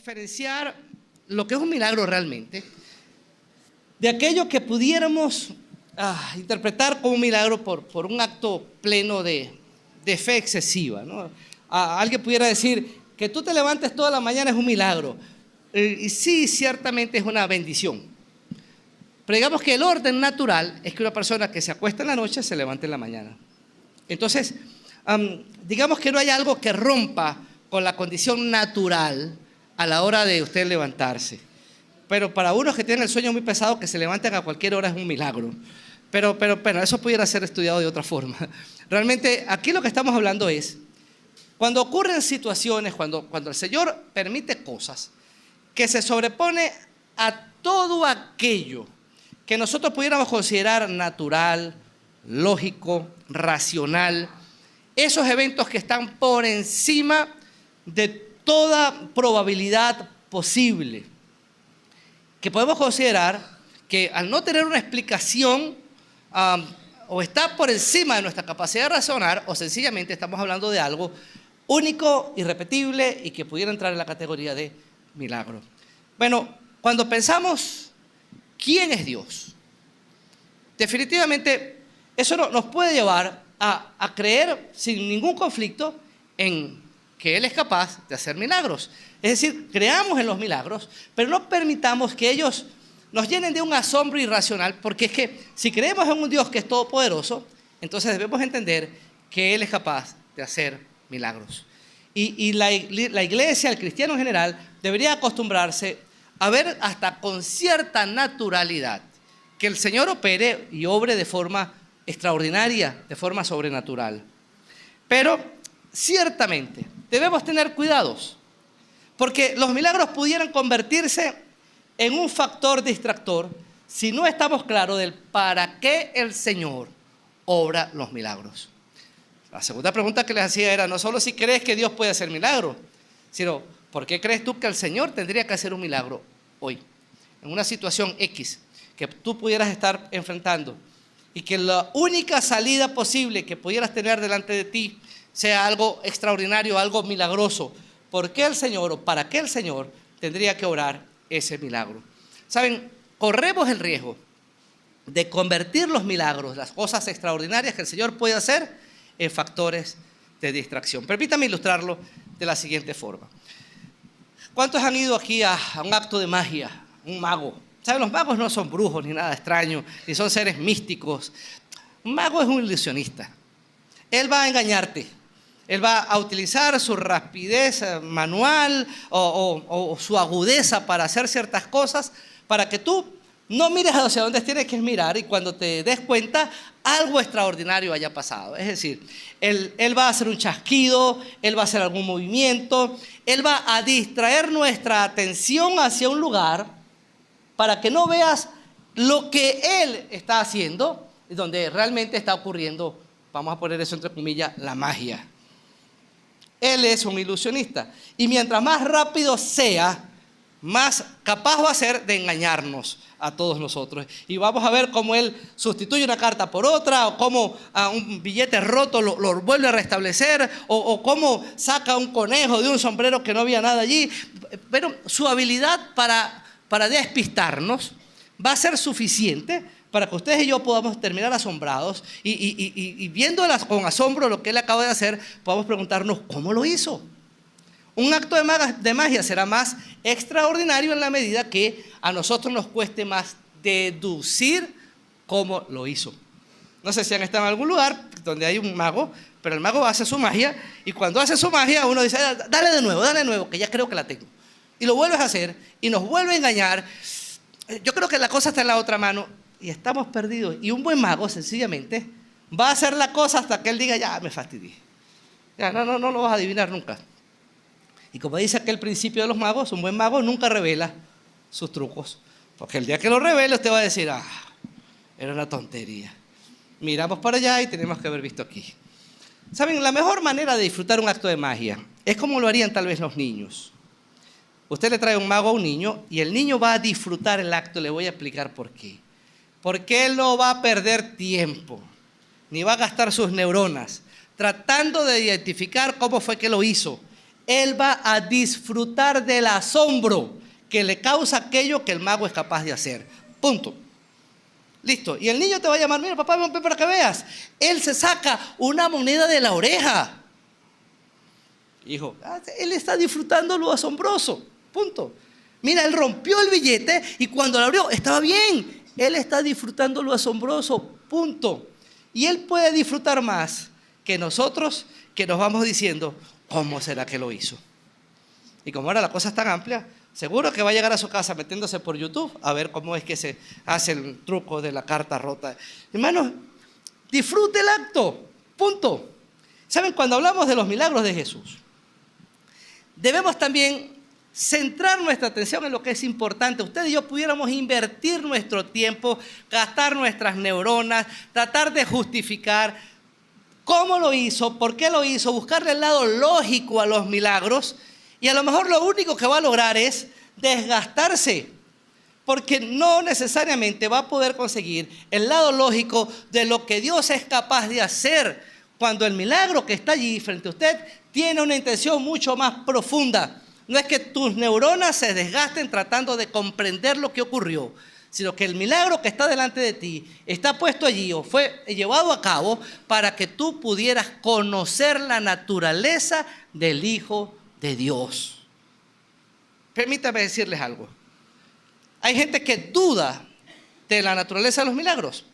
diferenciar lo que es un milagro realmente de aquello que pudiéramos interpretar como un milagro por un acto pleno de fe excesiva, ¿no? Alguien pudiera decir que tú te levantes toda la mañana es un milagro. Y sí, ciertamente es una bendición. Pero digamos que el orden natural es que una persona que se acuesta en la noche se levante en la mañana. Entonces, digamos que no hay algo que rompa con la condición natural a la hora de usted levantarse. Pero para unos que tienen el sueño muy pesado, que se levanten a cualquier hora es un milagro. Pero eso pudiera ser estudiado de otra forma. Realmente aquí lo que estamos hablando es, cuando ocurren situaciones, cuando el Señor permite cosas que se sobrepone a todo aquello que nosotros pudiéramos considerar natural, lógico, racional, esos eventos que están por encima de toda probabilidad posible, que podemos considerar que al no tener una explicación o está por encima de nuestra capacidad de razonar, o sencillamente estamos hablando de algo único, irrepetible y que pudiera entrar en la categoría de milagro. Bueno, cuando pensamos quién es Dios, definitivamente eso nos puede llevar a creer sin ningún conflicto en que Él es capaz de hacer milagros. Es decir, creamos en los milagros, pero no permitamos que ellos nos llenen de un asombro irracional, porque es que si creemos en un Dios que es todopoderoso, entonces debemos entender que Él es capaz de hacer milagros. Y la iglesia, el cristiano en general, debería acostumbrarse a ver hasta con cierta naturalidad que el Señor opere y obre de forma extraordinaria, de forma sobrenatural. Pero ciertamente debemos tener cuidados, porque los milagros pudieran convertirse en un factor distractor si no estamos claros del para qué el Señor obra los milagros. La segunda pregunta que les hacía era no solo si crees que Dios puede hacer milagros, sino ¿por qué crees tú que el Señor tendría que hacer un milagro hoy? En una situación X que tú pudieras estar enfrentando y que la única salida posible que pudieras tener delante de ti sea algo extraordinario, algo milagroso. ¿Por qué el Señor o para qué el Señor tendría que obrar ese milagro? ¿Saben? Corremos el riesgo de convertir los milagros, las cosas extraordinarias que el Señor puede hacer, en factores de distracción. Permítame ilustrarlo de la siguiente forma. ¿Cuántos han ido aquí a un acto de magia? Un mago. ¿Saben? Los magos no son brujos ni nada extraño, ni son seres místicos. Un mago es un ilusionista. Él va a engañarte. Él va a utilizar su rapidez manual o su agudeza para hacer ciertas cosas para que tú no mires hacia donde tienes que mirar y cuando te des cuenta algo extraordinario haya pasado. Es decir, él va a hacer un chasquido, él va a hacer algún movimiento, él va a distraer nuestra atención hacia un lugar para que no veas lo que él está haciendo, donde realmente está ocurriendo, vamos a poner eso entre comillas, la magia. Él es un ilusionista y mientras más rápido sea, más capaz va a ser de engañarnos a todos nosotros. Y vamos a ver cómo él sustituye una carta por otra, o cómo un billete roto lo vuelve a restablecer, o cómo saca un conejo de un sombrero que no había nada allí. Pero su habilidad para despistarnos va a ser suficiente para que ustedes y yo podamos terminar asombrados y viendo con asombro lo que él acaba de hacer, podamos preguntarnos ¿cómo lo hizo? Un acto de magia será más extraordinario en la medida que a nosotros nos cueste más deducir cómo lo hizo. No sé si han estado en algún lugar donde hay un mago, pero el mago hace su magia y cuando hace su magia uno dice, dale de nuevo, que ya creo que la tengo. Y lo vuelves a hacer y nos vuelve a engañar. Yo creo que la cosa está en la otra mano y estamos perdidos. Y un buen mago sencillamente va a hacer la cosa hasta que él diga, ya me fastidié. Ya no lo vas a adivinar nunca. Y como dice aquel principio de los magos, un buen mago nunca revela sus trucos. Porque el día que lo revele usted va a decir, era una tontería. Miramos para allá y tenemos que haber visto aquí. ¿Saben? La mejor manera de disfrutar un acto de magia es como lo harían tal vez los niños. Usted le trae un mago a un niño y el niño va a disfrutar el acto. Le voy a explicar por qué. Porque él no va a perder tiempo, ni va a gastar sus neuronas tratando de identificar cómo fue que lo hizo. él va a disfrutar del asombro que le causa aquello que el mago es capaz de hacer. Punto. Listo. Y el niño te va a llamar, mira papá, ven para que veas. Él se saca una moneda de la oreja. Hijo, él está disfrutando lo asombroso. Punto. Mira, él rompió el billete y cuando lo abrió estaba bien. Él está disfrutando lo asombroso. Punto. Y él puede disfrutar más que nosotros, que nos vamos diciendo, ¿cómo será que lo hizo? Y como ahora la cosa es tan amplia, seguro que va a llegar a su casa metiéndose por YouTube a ver cómo es que se hace el truco de la carta rota. Hermanos, disfrute el acto. Punto. ¿Saben? Cuando hablamos de los milagros de Jesús, debemos también centrar nuestra atención en lo que es importante. Usted y yo pudiéramos invertir nuestro tiempo, gastar nuestras neuronas, tratar de justificar cómo lo hizo, por qué lo hizo, buscarle el lado lógico a los milagros, y a lo mejor lo único que va a lograr es desgastarse, porque no necesariamente va a poder conseguir el lado lógico de lo que Dios es capaz de hacer cuando el milagro que está allí frente a usted tiene una intención mucho más profunda. No es que tus neuronas se desgasten tratando de comprender lo que ocurrió, sino que el milagro que está delante de ti está puesto allí o fue llevado a cabo para que tú pudieras conocer la naturaleza del Hijo de Dios. Permítame decirles algo. Hay gente que duda de la naturaleza de los milagros.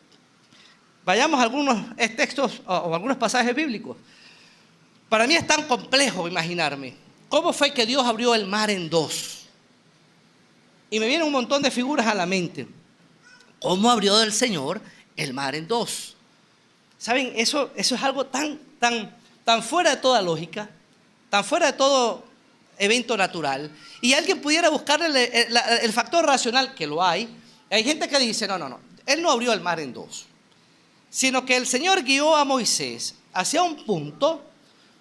Vayamos a algunos textos o algunos pasajes bíblicos. Para mí es tan complejo imaginarme cómo fue que Dios abrió el mar en dos. Y me vienen un montón de figuras a la mente. ¿Cómo abrió el Señor el mar en dos? ¿Saben? Eso es algo tan fuera de toda lógica, tan fuera de todo evento natural. Y alguien pudiera buscarle el factor racional, que lo hay. Hay gente que dice, no, Él no abrió el mar en dos, sino que el Señor guió a Moisés hacia un punto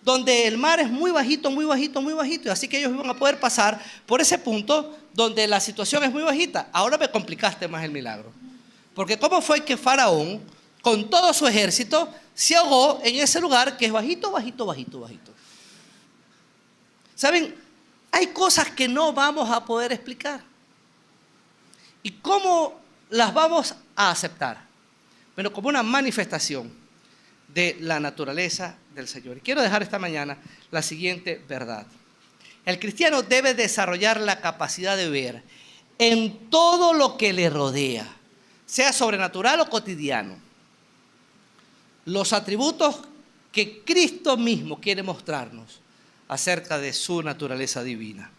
donde el mar es muy bajito, y así que ellos iban a poder pasar por ese punto donde la situación es muy bajita. Ahora me complicaste más el milagro, porque ¿cómo fue que Faraón, con todo su ejército, se ahogó en ese lugar que es bajito? ¿Saben? Hay cosas que no vamos a poder explicar. ¿Y cómo las vamos a aceptar? Pero como una manifestación de la naturaleza del Señor. Y quiero dejar esta mañana la siguiente verdad. El cristiano debe desarrollar la capacidad de ver en todo lo que le rodea, sea sobrenatural o cotidiano, los atributos que Cristo mismo quiere mostrarnos acerca de su naturaleza divina.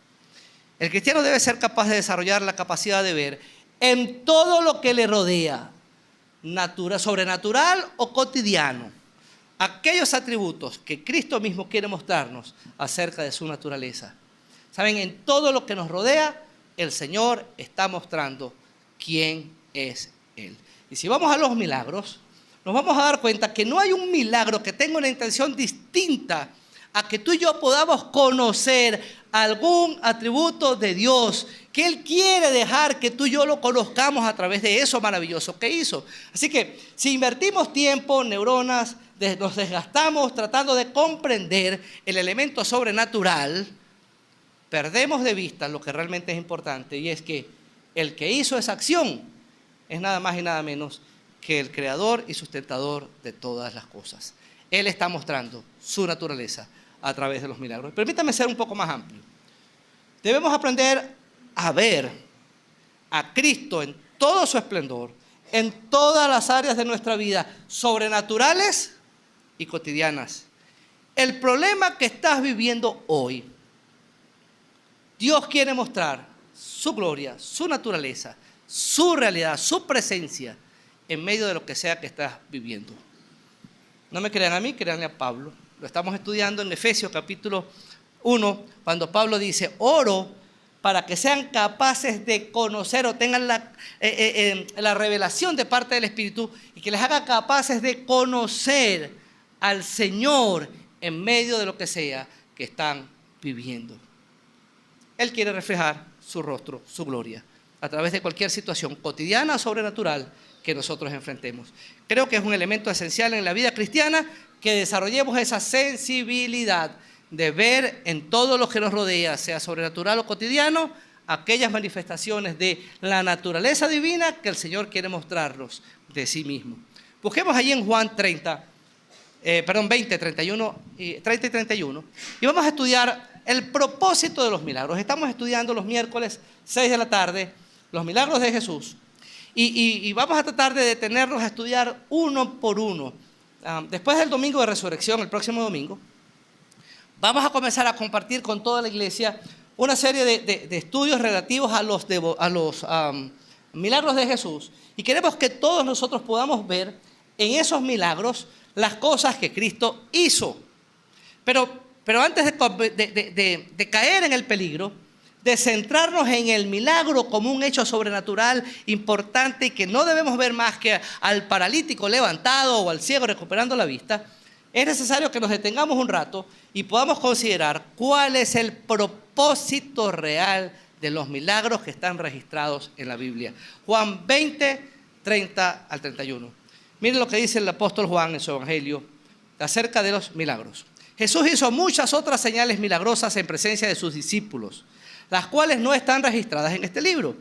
El cristiano debe ser capaz de desarrollar la capacidad de ver en todo lo que le rodea, sobrenatural o cotidiano, aquellos atributos que Cristo mismo quiere mostrarnos acerca de su naturaleza. ¿Saben? En todo lo que nos rodea, el Señor está mostrando quién es Él. Y si vamos a los milagros, nos vamos a dar cuenta que no hay un milagro que tenga una intención distinta a que tú y yo podamos conocer algún atributo de Dios, que Él quiere dejar que tú y yo lo conozcamos a través de eso maravilloso que hizo. Así que si invertimos tiempo, neuronas, nos desgastamos tratando de comprender el elemento sobrenatural, perdemos de vista lo que realmente es importante, y es que el que hizo esa acción es nada más y nada menos que el creador y sustentador de todas las cosas. Él está mostrando su naturaleza a través de los milagros. Permítame ser un poco más amplio. Debemos aprender a ver a Cristo en todo su esplendor, en todas las áreas de nuestra vida, sobrenaturales y cotidianas. El problema que estás viviendo hoy, Dios quiere mostrar su gloria, su naturaleza, su realidad, su presencia en medio de lo que sea que estás viviendo. No me crean a mí, créanle a Pablo. Lo estamos estudiando en Efesios capítulo 1, cuando Pablo dice, oro para que sean capaces de conocer o tengan la revelación de parte del Espíritu y que les haga capaces de conocer al Señor en medio de lo que sea que están viviendo. Él quiere reflejar su rostro, su gloria, a través de cualquier situación cotidiana o sobrenatural que nosotros enfrentemos. Creo que es un elemento esencial en la vida cristiana que desarrollemos esa sensibilidad de ver en todo lo que nos rodea, sea sobrenatural o cotidiano, aquellas manifestaciones de la naturaleza divina que el Señor quiere mostrarnos de sí mismo. Busquemos allí en Juan 30, 20, 31, 30 y 31, y vamos a estudiar el propósito de los milagros. Estamos estudiando los miércoles 6 de la tarde los milagros de Jesús, y vamos a tratar de detenernos a estudiar uno por uno. Después del domingo de resurrección, el próximo domingo, vamos a comenzar a compartir con toda la iglesia una serie de estudios relativos a los milagros de Jesús. Y queremos que todos nosotros podamos ver en esos milagros las cosas que Cristo hizo. Pero antes de caer en el peligro, de centrarnos en el milagro como un hecho sobrenatural importante y que no debemos ver más que al paralítico levantado o al ciego recuperando la vista, es necesario que nos detengamos un rato y podamos considerar cuál es el propósito real de los milagros que están registrados en la Biblia. Juan 20, 30 al 31. Miren lo que dice el apóstol Juan en su evangelio acerca de los milagros. Jesús hizo muchas otras señales milagrosas en presencia de sus discípulos, las cuales no están registradas en este libro.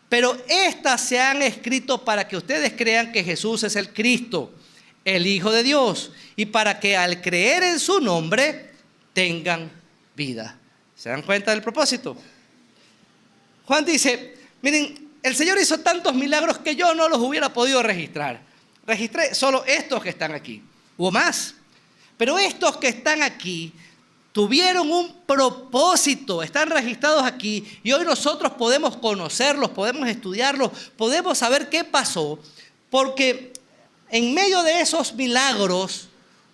Pero estas se han escrito para que ustedes crean que Jesús es el Cristo, el Hijo de Dios, y para que al creer en su nombre tengan vida. ¿Se dan cuenta del propósito? Juan dice, miren, el Señor hizo tantos milagros que yo no los hubiera podido registrar. Registré solo estos que están aquí. Hubo más, pero estos que están aquí tuvieron un propósito, están registrados aquí, y hoy nosotros podemos conocerlos, podemos estudiarlos, podemos saber qué pasó, porque en medio de esos milagros,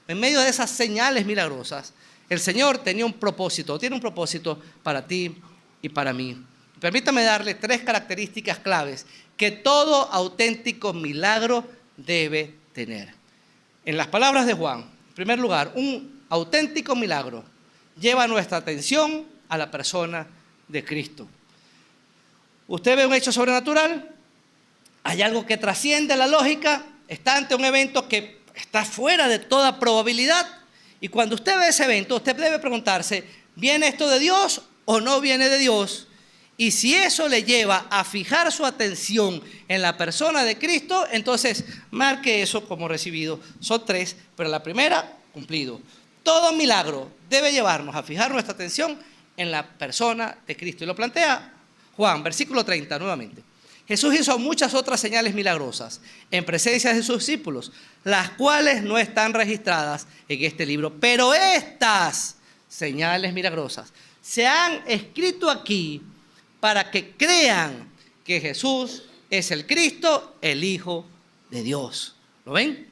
en medio de esas señales milagrosas, el Señor tenía un propósito, tiene un propósito para ti y para mí. Permítame darle 3 características claves que todo auténtico milagro debe tener. En las palabras de Juan, en primer lugar, un auténtico milagro lleva nuestra atención a la persona de Cristo. Usted ve un hecho sobrenatural, hay algo que trasciende la lógica, está ante un evento que está fuera de toda probabilidad, y cuando usted ve ese evento, usted debe preguntarse, ¿viene esto de Dios o no viene de Dios? Y si eso le lleva a fijar su atención en la persona de Cristo, entonces marque eso como recibido. Son 3, pero la primera, cumplido. Todo milagro debe llevarnos a fijar nuestra atención en la persona de Cristo. Y lo plantea Juan, versículo 30, nuevamente. Jesús hizo muchas otras señales milagrosas en presencia de sus discípulos, las cuales no están registradas en este libro. Pero estas señales milagrosas se han escrito aquí para que crean que Jesús es el Cristo, el Hijo de Dios. ¿Lo ven?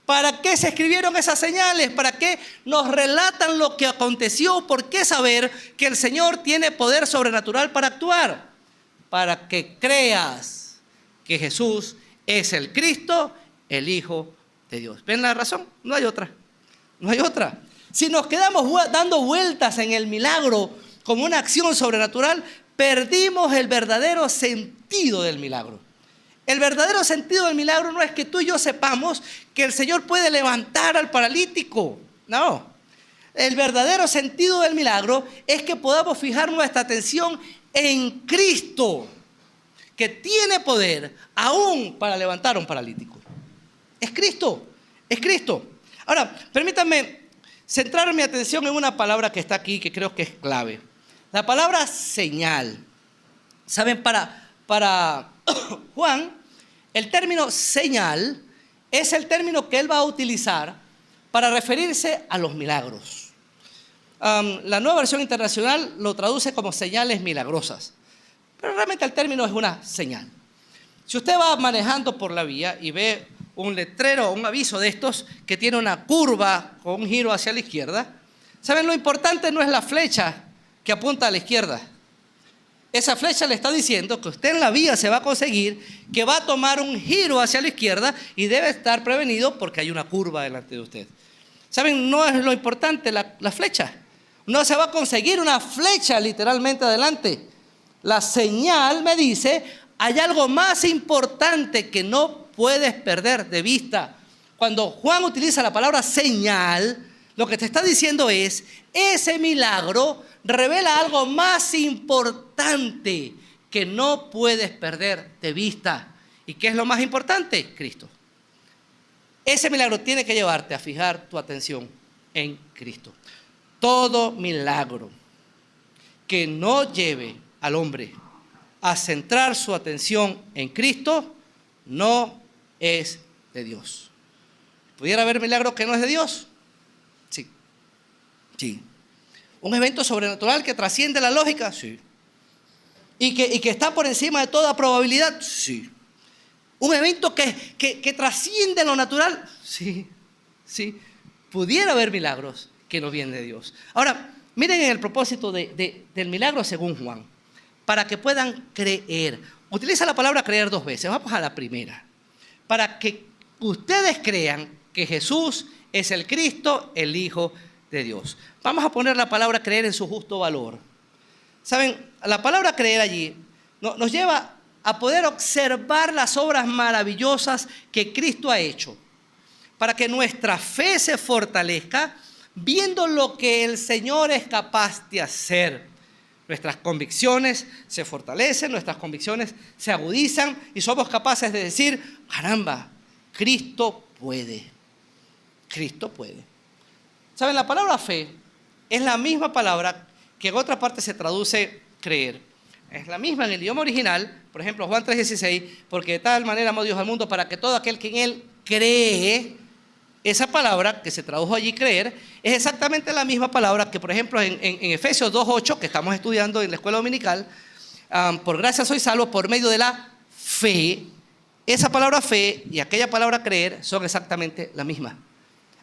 ¿Para qué se escribieron esas señales? ¿Para qué nos relatan lo que aconteció? ¿Por qué saber que el Señor tiene poder sobrenatural para actuar? Para que creas que Jesús es el Cristo, el Hijo de Dios. ¿Ven la razón? No hay otra. No hay otra. Si nos quedamos dando vueltas en el milagro como una acción sobrenatural, perdimos el verdadero sentido del milagro. El verdadero sentido del milagro no es que tú y yo sepamos que el Señor puede levantar al paralítico. No. El verdadero sentido del milagro es que podamos fijar nuestra atención en Cristo, que tiene poder aún para levantar a un paralítico. Es Cristo, es Cristo. Ahora, permítanme centrar mi atención en una palabra que está aquí, que creo que es clave. La palabra señal. ¿Saben? Para Juan, el término señal es el término que él va a utilizar para referirse a los milagros. La Nueva Versión Internacional lo traduce como señales milagrosas, pero realmente el término es una señal. Si usted va manejando por la vía y ve un letrero o un aviso de estos que tiene una curva con un giro hacia la izquierda, ¿saben? Lo importante no es la flecha que apunta a la izquierda. Esa flecha le está diciendo que usted en la vía se va a conseguir, que va a tomar un giro hacia la izquierda y debe estar prevenido porque hay una curva delante de usted. ¿Saben? No es lo importante la flecha. No se va a conseguir una flecha literalmente adelante. La señal me dice, hay algo más importante que no puedes perder de vista. Cuando Juan utiliza la palabra señal, Lo que te está diciendo es, ese milagro revela algo más importante que no puedes perder de vista. ¿Y qué es lo más importante? Cristo. Ese milagro tiene que llevarte a fijar tu atención en Cristo. Todo milagro que no lleve al hombre a centrar su atención en Cristo no es de Dios. ¿Pudiera haber milagro que no es de Dios? Sí. Sí. ¿Un evento sobrenatural que trasciende la lógica? Sí. ¿Y que está por encima de toda probabilidad? Sí. ¿Un evento que trasciende lo natural? Sí. Sí. Pudiera haber milagros que no vienen de Dios. Ahora, miren el propósito del milagro según Juan. Para que puedan creer. Utiliza la palabra creer 2 veces. Vamos a la primera. Para que ustedes crean que Jesús es el Cristo, el Hijo de Dios. Vamos a poner la palabra creer en su justo valor. ¿Saben? La palabra creer allí nos lleva a poder observar las obras maravillosas que Cristo ha hecho. Para que nuestra fe se fortalezca viendo lo que el Señor es capaz de hacer. Nuestras convicciones se fortalecen, nuestras convicciones se agudizan y somos capaces de decir, caramba, Cristo puede. Cristo puede. ¿Saben? La palabra fe es la misma palabra que en otra parte se traduce creer. Es la misma en el idioma original, por ejemplo, Juan 3:16, porque de tal manera amó Dios al mundo para que todo aquel que en Él cree. Esa palabra que se tradujo allí, creer, es exactamente la misma palabra que, por ejemplo, en Efesios 2:8, que estamos estudiando en la escuela dominical, por gracia sois salvos por medio de la fe. Esa palabra fe y aquella palabra creer son exactamente la misma.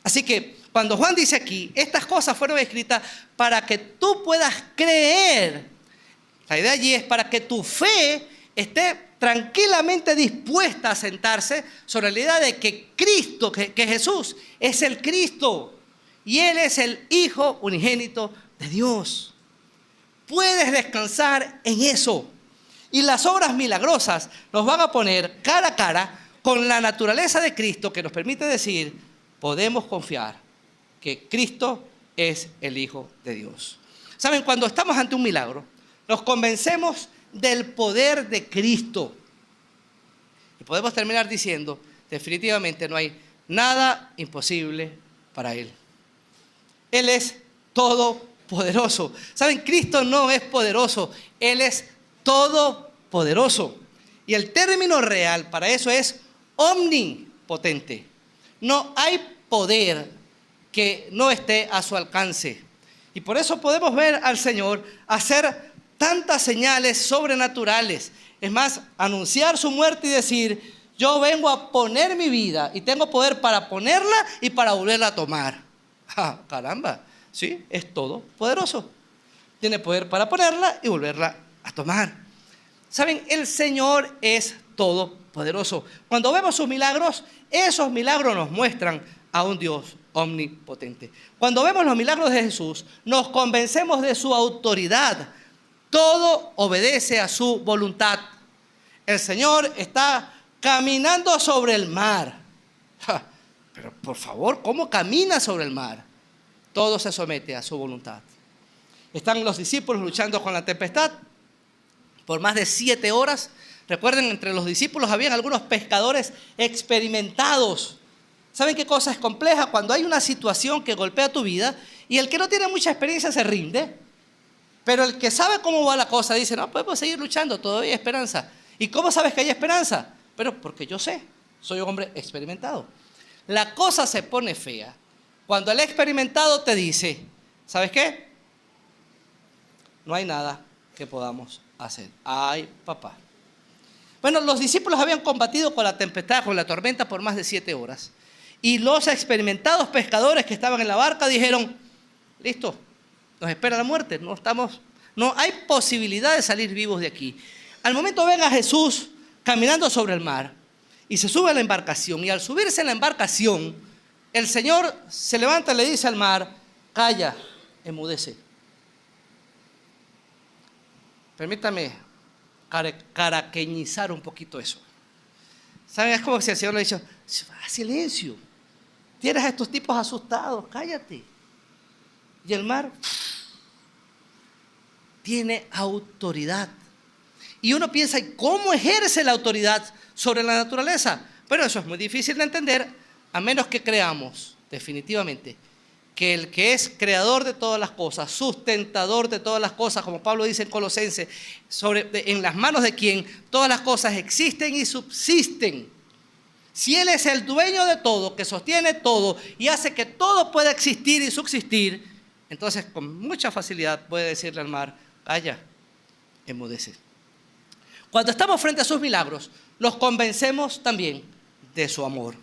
Así que cuando Juan dice aquí, estas cosas fueron escritas para que tú puedas creer. La idea allí es para que tu fe esté tranquilamente dispuesta a sentarse sobre la idea de que Cristo, que Jesús es el Cristo y Él es el Hijo unigénito de Dios. Puedes descansar en eso. Y las obras milagrosas nos van a poner cara a cara con la naturaleza de Cristo que nos permite decir, podemos confiar que Cristo es el Hijo de Dios. ¿Saben? Cuando estamos ante un milagro, nos convencemos del poder de Cristo. Y podemos terminar diciendo, definitivamente no hay nada imposible para Él. Él es todopoderoso. ¿Saben? Cristo no es poderoso, Él es todopoderoso. Y el término real para eso es omnipotente. No hay poder que no esté a su alcance. Y por eso podemos ver al Señor hacer tantas señales sobrenaturales. Es más, anunciar su muerte y decir, yo vengo a poner mi vida y tengo poder para ponerla y para volverla a tomar. ¡Ja, caramba! Sí, es todopoderoso. Tiene poder para ponerla y volverla a tomar. ¿Saben? El Señor es todopoderoso. Cuando vemos sus milagros, esos milagros nos muestran a un Dios omnipotente. Cuando vemos los milagros de Jesús, nos convencemos de su autoridad. Todo obedece a su voluntad. El Señor está caminando sobre el mar. Pero por favor, ¿cómo camina sobre el mar? Todo se somete a su voluntad. Están los discípulos luchando con la tempestad por más de 7 horas. Recuerden, entre los discípulos habían algunos pescadores experimentados. ¿Saben qué cosa es compleja? Cuando hay una situación que golpea tu vida y el que no tiene mucha experiencia se rinde. Pero el que sabe cómo va la cosa dice, no, podemos seguir luchando, todavía hay esperanza. ¿Y cómo sabes que hay esperanza? Pero porque yo sé, soy un hombre experimentado. La cosa se pone fea cuando el experimentado te dice, ¿sabes qué? No hay nada que podamos hacer. Ay, papá. Bueno, los discípulos habían combatido con la tempestad, con la tormenta por más de 7 horas. Y los experimentados pescadores que estaban en la barca dijeron, listo, nos espera la muerte, no hay posibilidad de salir vivos de aquí. Al momento ven a Jesús caminando sobre el mar y se sube a la embarcación. Y al subirse a la embarcación, el Señor se levanta y le dice al mar, calla, enmudece. Permítame caraqueñizar un poquito eso. ¿Saben? Es como si el Señor le dice, silencio, tienes a estos tipos asustados, cállate. Y el mar tiene autoridad. Y uno piensa, ¿y cómo ejerce la autoridad sobre la naturaleza? Pero eso es muy difícil de entender, a menos que creamos definitivamente que el que es creador de todas las cosas, sustentador de todas las cosas, como Pablo dice en Colosenses, en las manos de quien todas las cosas existen y subsisten. Si Él es el dueño de todo, que sostiene todo y hace que todo pueda existir y subsistir, entonces con mucha facilidad puede decirle al mar, calla, enmudece. Cuando estamos frente a sus milagros, los convencemos también de su amor.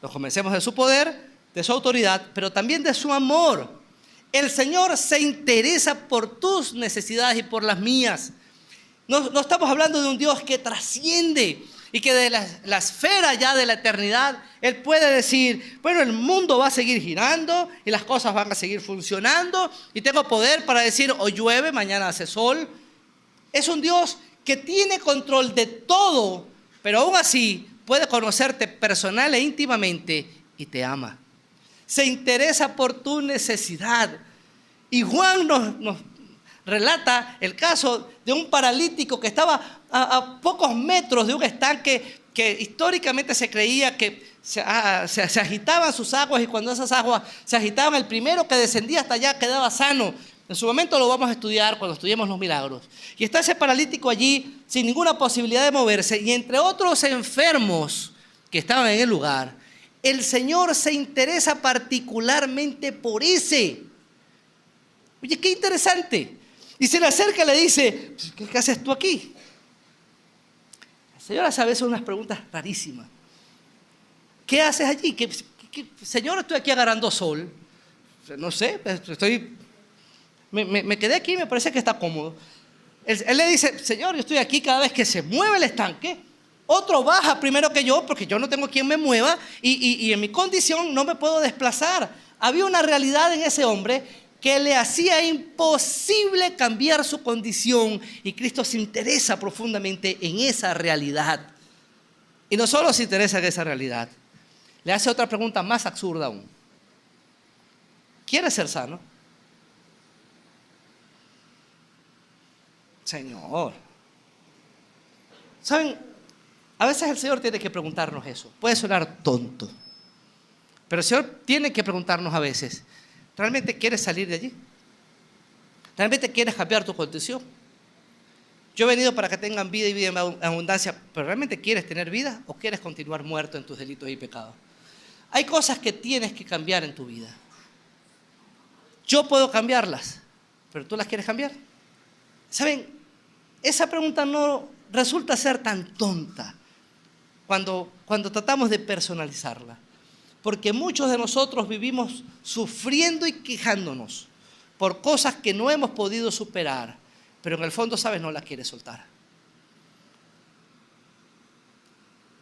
Los convencemos de su poder, de su autoridad, pero también de su amor. El Señor se interesa por tus necesidades y por las mías. No estamos hablando de un Dios que trasciende y que de la esfera ya de la eternidad, Él puede decir, bueno, el mundo va a seguir girando y las cosas van a seguir funcionando y tengo poder para decir, hoy llueve, mañana hace sol. Es un Dios que tiene control de todo, pero aún así puede conocerte personal e íntimamente y te ama. Se interesa por tu necesidad. Y Juan nos relata el caso de un paralítico que estaba a pocos metros de un estanque que históricamente se creía que se agitaban sus aguas y cuando esas aguas se agitaban, el primero que descendía hasta allá quedaba sano. En su momento lo vamos a estudiar cuando estudiemos los milagros. Y está ese paralítico allí sin ninguna posibilidad de moverse y entre otros enfermos que estaban en el lugar, el Señor se interesa particularmente por ese. Oye, qué interesante. Y se le acerca y le dice, ¿qué haces tú aquí? El Señor hace a veces unas preguntas rarísimas. ¿Qué haces allí? Señor, estoy aquí agarrando sol. No sé, me quedé aquí y me parece que está cómodo. Él le dice, Señor, yo estoy aquí cada vez que se mueve el estanque. Otro baja primero que yo porque yo no tengo quien me mueva y en mi condición no me puedo desplazar. Había una realidad en ese hombre que le hacía imposible cambiar su condición y Cristo se interesa profundamente en esa realidad. Y no solo se interesa en esa realidad, le hace otra pregunta más absurda aún. ¿Quieres ser sano? Señor. ¿Saben? A veces el Señor tiene que preguntarnos eso. Puede sonar tonto. Pero el Señor tiene que preguntarnos a veces, ¿realmente quieres salir de allí? ¿Realmente quieres cambiar tu condición? Yo he venido para que tengan vida y vida en abundancia, pero ¿realmente quieres tener vida o quieres continuar muerto en tus delitos y pecados? Hay cosas que tienes que cambiar en tu vida. Yo puedo cambiarlas, pero ¿tú las quieres cambiar? ¿Saben? Esa pregunta no resulta ser tan tonta cuando tratamos de personalizarla. Porque muchos de nosotros vivimos sufriendo y quejándonos por cosas que no hemos podido superar, pero en el fondo, ¿sabes? No las quieres soltar.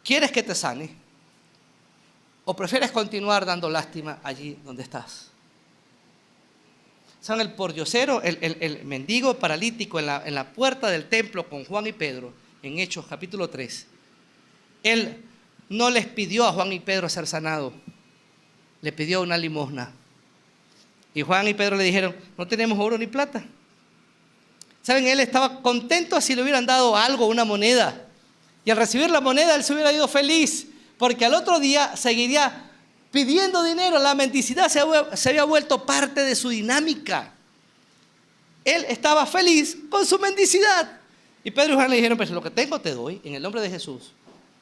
¿Quieres que te sane? ¿O prefieres continuar dando lástima allí donde estás? ¿Saben? El pordiosero, el mendigo paralítico en la puerta del templo con Juan y Pedro, en Hechos capítulo 3, él no les pidió a Juan y Pedro ser sanado, le pidió una limosna. Y Juan y Pedro le dijeron, no tenemos oro ni plata. ¿Saben? Él estaba contento si le hubieran dado algo, una moneda. Y al recibir la moneda, él se hubiera ido feliz, porque al otro día seguiría pidiendo dinero. La mendicidad se había vuelto parte de su dinámica. Él estaba feliz con su mendicidad. Y Pedro y Juan le dijeron, pues lo que tengo te doy, en el nombre de Jesús.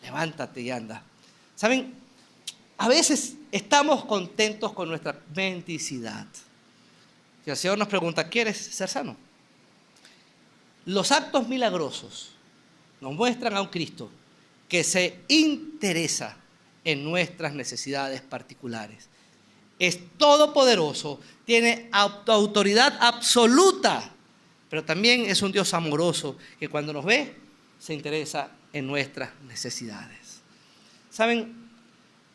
Levántate y anda. ¿Saben? A veces estamos contentos con nuestra mendicidad. Si el Señor nos pregunta, ¿quieres ser sano? Los actos milagrosos nos muestran a un Cristo que se interesa en nuestras necesidades particulares. Es todopoderoso, tiene autoridad absoluta, pero también es un Dios amoroso que cuando nos ve se interesa en nuestras necesidades. ¿Saben?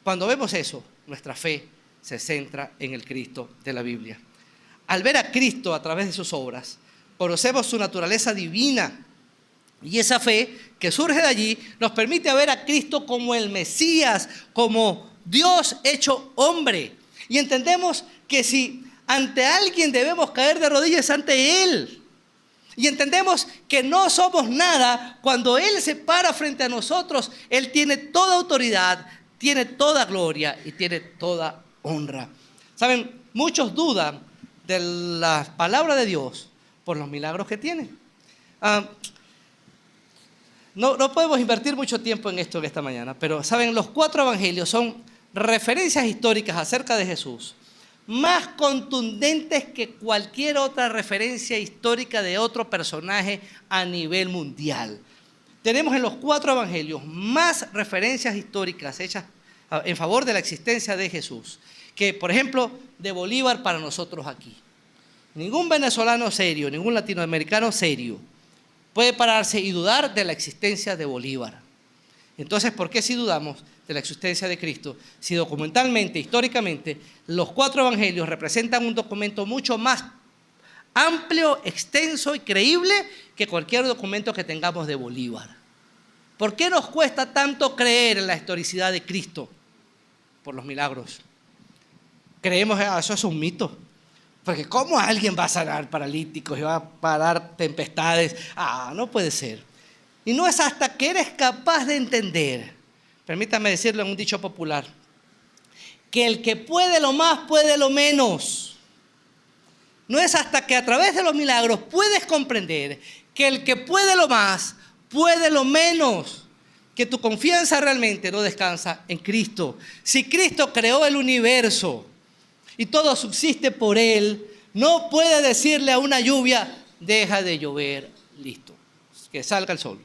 Cuando vemos eso, nuestra fe se centra en el Cristo de la Biblia. Al ver a Cristo a través de sus obras, conocemos su naturaleza divina y esa fe que surge de allí nos permite ver a Cristo como el Mesías, como Dios hecho hombre. Y entendemos que si ante alguien debemos caer de rodillas ante Él. Y entendemos que no somos nada cuando Él se para frente a nosotros. Él tiene toda autoridad, tiene toda gloria y tiene toda honra. Saben, muchos dudan de la palabra de Dios por los milagros que tiene. No podemos invertir mucho tiempo en esto en esta mañana, pero saben, los 4 evangelios son referencias históricas acerca de Jesús, más contundentes que cualquier otra referencia histórica de otro personaje a nivel mundial. Tenemos en los 4 evangelios más referencias históricas hechas en favor de la existencia de Jesús, que por ejemplo de Bolívar para nosotros aquí. Ningún venezolano serio, ningún latinoamericano serio puede pararse y dudar de la existencia de Bolívar. Entonces, ¿por qué si dudamos de la existencia de Cristo? Si documentalmente, históricamente, los 4 evangelios representan un documento mucho más amplio, extenso y creíble que cualquier documento que tengamos de Bolívar. ¿Por qué nos cuesta tanto creer en la historicidad de Cristo? Por los milagros. Creemos que eso es un mito. Porque ¿cómo alguien va a sanar paralíticos y va a parar tempestades? No puede ser. Y no es hasta que eres capaz de entender, permítame decirlo en un dicho popular, que el que puede lo más puede lo menos. No es hasta que a través de los milagros puedes comprender que el que puede lo más puede lo menos, que tu confianza realmente no descansa en Cristo. Si Cristo creó el universo y todo subsiste por Él, no puede decirle a una lluvia, deja de llover, listo, que salga el sol.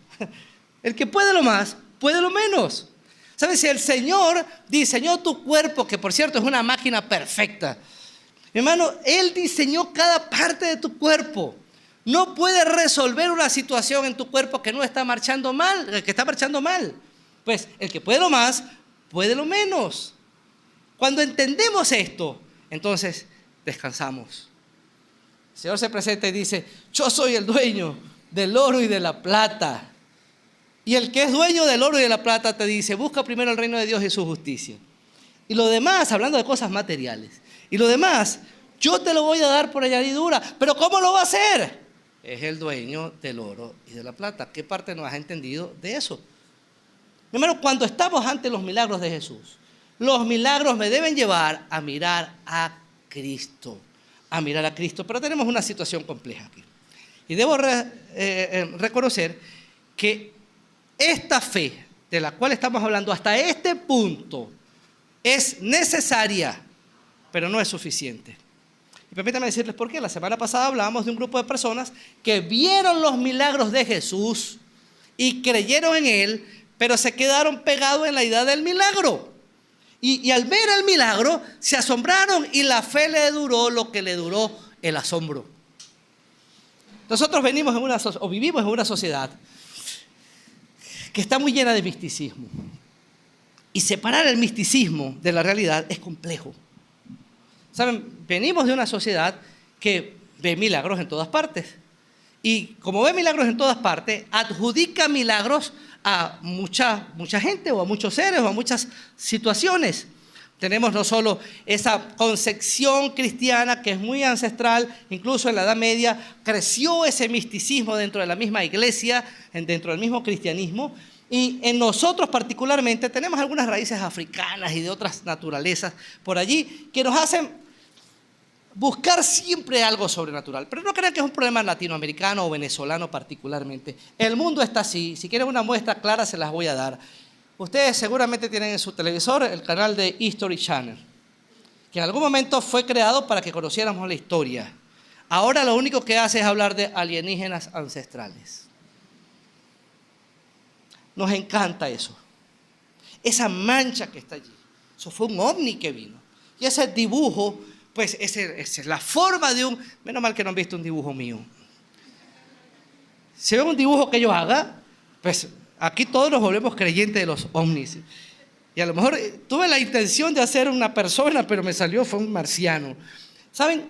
El que puede lo más, puede lo menos. ¿Sabes? Si el Señor diseñó tu cuerpo, que por cierto es una máquina perfecta, hermano, Él diseñó cada parte de tu cuerpo. No puede resolver una situación en tu cuerpo que no está marchando mal, que está marchando mal. Pues el que puede lo más, puede lo menos. Cuando entendemos esto, entonces descansamos. El Señor se presenta y dice, yo soy el dueño del oro y de la plata. Y el que es dueño del oro y de la plata te dice, busca primero el reino de Dios y su justicia. Y lo demás, hablando de cosas materiales, y lo demás, yo te lo voy a dar por añadidura. ¿Pero cómo lo va a hacer? Es el dueño del oro y de la plata. ¿Qué parte no has entendido de eso? Primero, cuando estamos ante los milagros de Jesús, los milagros me deben llevar a mirar a Cristo. A mirar a Cristo. Pero tenemos una situación compleja aquí. Y debo reconocer que esta fe de la cual estamos hablando hasta este punto es necesaria, pero no es suficiente. Y permítanme decirles por qué. La semana pasada hablábamos de un grupo de personas que vieron los milagros de Jesús y creyeron en Él, pero se quedaron pegados en la idea del milagro. Y al ver el milagro se asombraron y la fe le duró lo que le duró el asombro. Nosotros vivimos en una sociedad que está muy llena de misticismo. Y separar el misticismo de la realidad es complejo. ¿Saben? Venimos de una sociedad que ve milagros en todas partes. Y como ve milagros en todas partes, adjudica milagros a mucha gente o a muchos seres o a muchas situaciones. Tenemos no solo esa concepción cristiana que es muy ancestral, incluso en la Edad Media creció ese misticismo dentro de la misma iglesia, dentro del mismo cristianismo, y en nosotros particularmente tenemos algunas raíces africanas y de otras naturalezas por allí que nos hacen buscar siempre algo sobrenatural. Pero no crean que es un problema latinoamericano o venezolano particularmente. El mundo está así. Si quieren una muestra clara se las voy a dar. Ustedes seguramente tienen en su televisor el canal de History Channel, que en algún momento fue creado para que conociéramos la historia. Ahora lo único que hace es hablar de alienígenas ancestrales. Nos encanta eso. Esa mancha que está allí. Eso fue un ovni que vino. Y ese dibujo, pues esa es la forma de un... Menos mal que no han visto un dibujo mío. Si ven un dibujo que yo haga, pues... Aquí todos nos volvemos creyentes de los ovnis. Y a lo mejor tuve la intención de hacer una persona, pero me salió, fue un marciano. ¿Saben?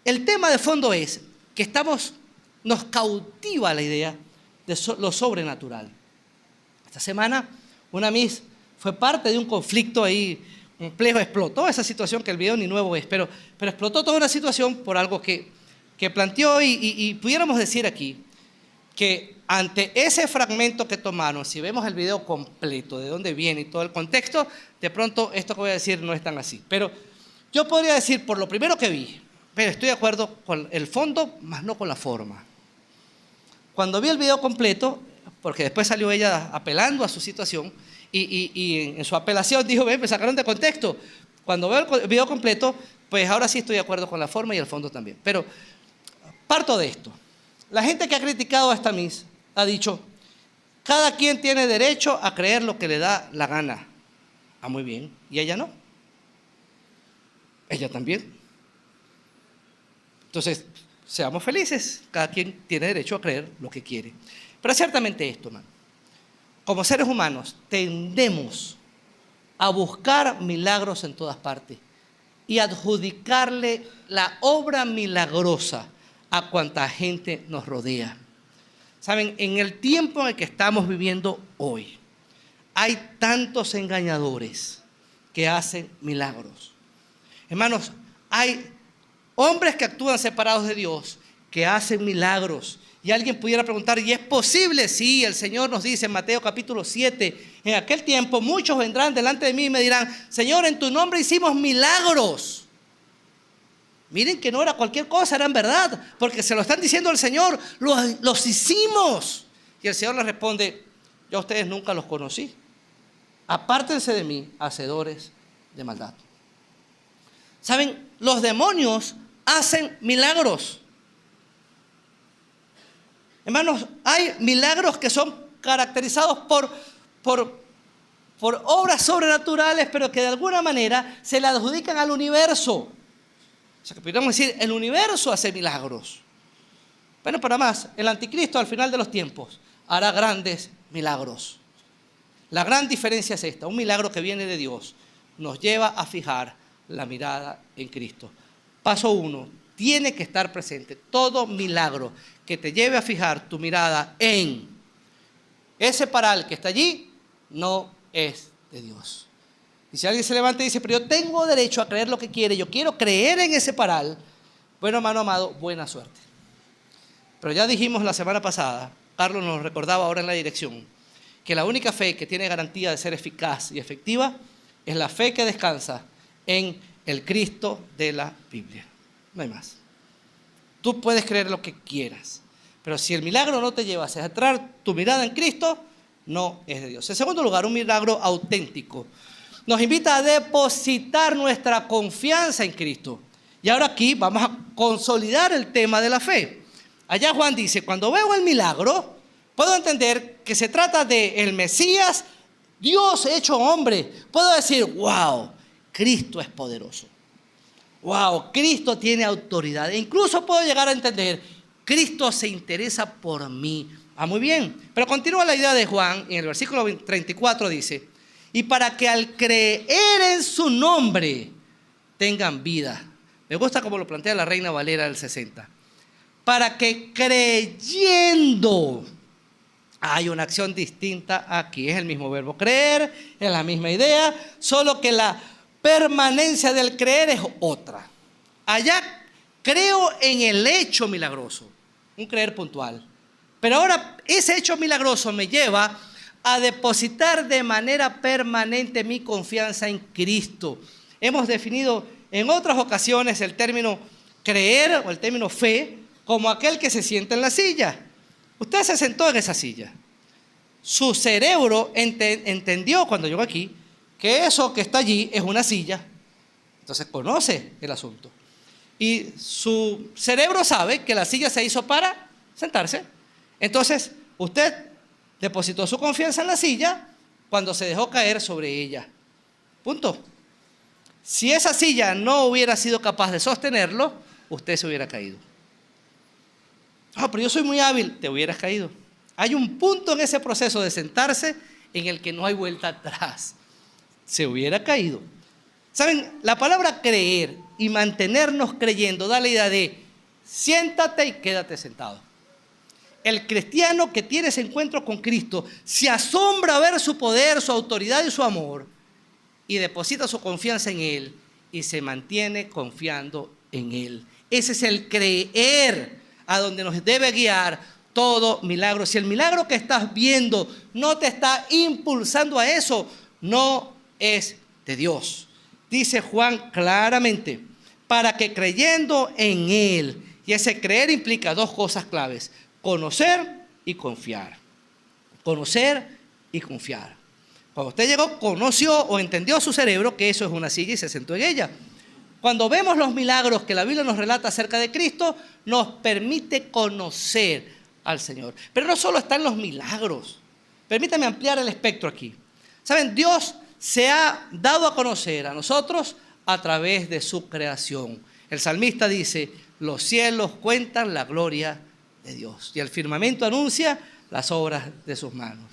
El tema de fondo es que nos cautiva la idea de lo sobrenatural. Esta semana una Miss fue parte de un conflicto ahí complejo, explotó esa situación, que el video ni nuevo es, pero explotó toda una situación por algo que planteó y pudiéramos decir aquí que ante ese fragmento que tomaron, si vemos el video completo, de dónde viene y todo el contexto, de pronto esto que voy a decir no es tan así. Pero yo podría decir, por lo primero que vi, pero estoy de acuerdo con el fondo, más no con la forma. Cuando vi el video completo, porque después salió ella apelando a su situación, y en su apelación dijo, me sacaron de contexto. Cuando veo el video completo, pues ahora sí estoy de acuerdo con la forma y el fondo también. Pero parto de esto. La gente que ha criticado a esta Miss ha dicho, cada quien tiene derecho a creer lo que le da la gana. Ah, muy bien. ¿Y ella no? Ella también. Entonces, seamos felices. Cada quien tiene derecho a creer lo que quiere. Pero ciertamente esto, hermano. Como seres humanos, tendemos a buscar milagros en todas partes y adjudicarle la obra milagrosa a cuanta gente nos rodea. Saben, en el tiempo en el que estamos viviendo hoy, hay tantos engañadores que hacen milagros. Hermanos, hay hombres que actúan separados de Dios, que hacen milagros. Y alguien pudiera preguntar, ¿y es posible? Sí, el Señor nos dice en Mateo capítulo 7, en aquel tiempo muchos vendrán delante de mí y me dirán, Señor, en tu nombre hicimos milagros. Miren que no era cualquier cosa, eran verdad, porque se lo están diciendo al Señor, los hicimos. Y el Señor les responde, yo a ustedes nunca los conocí. Apártense de mí, hacedores de maldad. ¿Saben? Los demonios hacen milagros. Hermanos, hay milagros que son caracterizados por obras sobrenaturales, pero que de alguna manera se le adjudican al universo. O sea, que podríamos decir, el universo hace milagros. Bueno, para más, el anticristo al final de los tiempos hará grandes milagros. La gran diferencia es esta, un milagro que viene de Dios nos lleva a fijar la mirada en Cristo. Paso 1, tiene que estar presente todo milagro que te lleve a fijar tu mirada en ese paral que está allí, no es de Dios. Y si alguien se levanta y dice, pero yo tengo derecho a creer lo que quiere, yo quiero creer en ese paral, bueno, hermano amado, buena suerte. Pero ya dijimos la semana pasada, Carlos nos recordaba ahora en la dirección, que la única fe que tiene garantía de ser eficaz y efectiva es la fe que descansa en el Cristo de la Biblia. No hay más. Tú puedes creer lo que quieras, pero si el milagro no te lleva a centrar tu mirada en Cristo, no es de Dios. En segundo lugar, un milagro auténtico. Nos invita a depositar nuestra confianza en Cristo. Y ahora aquí vamos a consolidar el tema de la fe. Allá Juan dice, cuando veo el milagro, puedo entender que se trata de el Mesías, Dios hecho hombre. Puedo decir, wow, Cristo es poderoso. Wow, Cristo tiene autoridad. E incluso puedo llegar a entender, Cristo se interesa por mí. Ah, muy bien. Pero continúa la idea de Juan, y en el versículo 34 dice, y para que al creer en su nombre tengan vida. Me gusta como lo plantea la Reina Valera del 60. Para que creyendo, hay una acción distinta aquí. Es el mismo verbo creer, es la misma idea, solo que la permanencia del creer es otra. Allá creo en el hecho milagroso, un creer puntual. Pero ahora ese hecho milagroso me lleva a depositar de manera permanente mi confianza en Cristo. Hemos definido en otras ocasiones el término creer o el término fe como aquel que se sienta en la silla. Usted se sentó en esa silla. Su cerebro entendió cuando llegó aquí que eso que está allí es una silla. Entonces conoce el asunto. Y su cerebro sabe que la silla se hizo para sentarse. Entonces usted depositó su confianza en la silla cuando se dejó caer sobre ella. Punto. Si esa silla no hubiera sido capaz de sostenerlo, usted se hubiera caído. Ah, pero yo soy muy hábil, te hubieras caído. Hay un punto en ese proceso de sentarse en el que no hay vuelta atrás. Se hubiera caído. ¿Saben? La palabra creer y mantenernos creyendo da la idea de siéntate y quédate sentado. El cristiano que tiene ese encuentro con Cristo se asombra a ver su poder, su autoridad y su amor. y deposita su confianza en Él y se mantiene confiando en Él. Ese es el creer a donde nos debe guiar todo milagro. Si el milagro que estás viendo no te está impulsando a eso, no es de Dios. Dice Juan claramente, para que creyendo en Él, y ese creer implica dos cosas claves, conocer y confiar. Conocer y confiar. Cuando usted llegó, conoció o entendió su cerebro que eso es una silla y se sentó en ella. Cuando vemos los milagros que la Biblia nos relata acerca de Cristo, nos permite conocer al Señor. Pero no solo están los milagros. Permítame ampliar el espectro aquí. ¿Saben? Dios se ha dado a conocer a nosotros a través de su creación. El salmista dice, los cielos cuentan la gloria de Dios y el firmamento anuncia las obras de sus manos.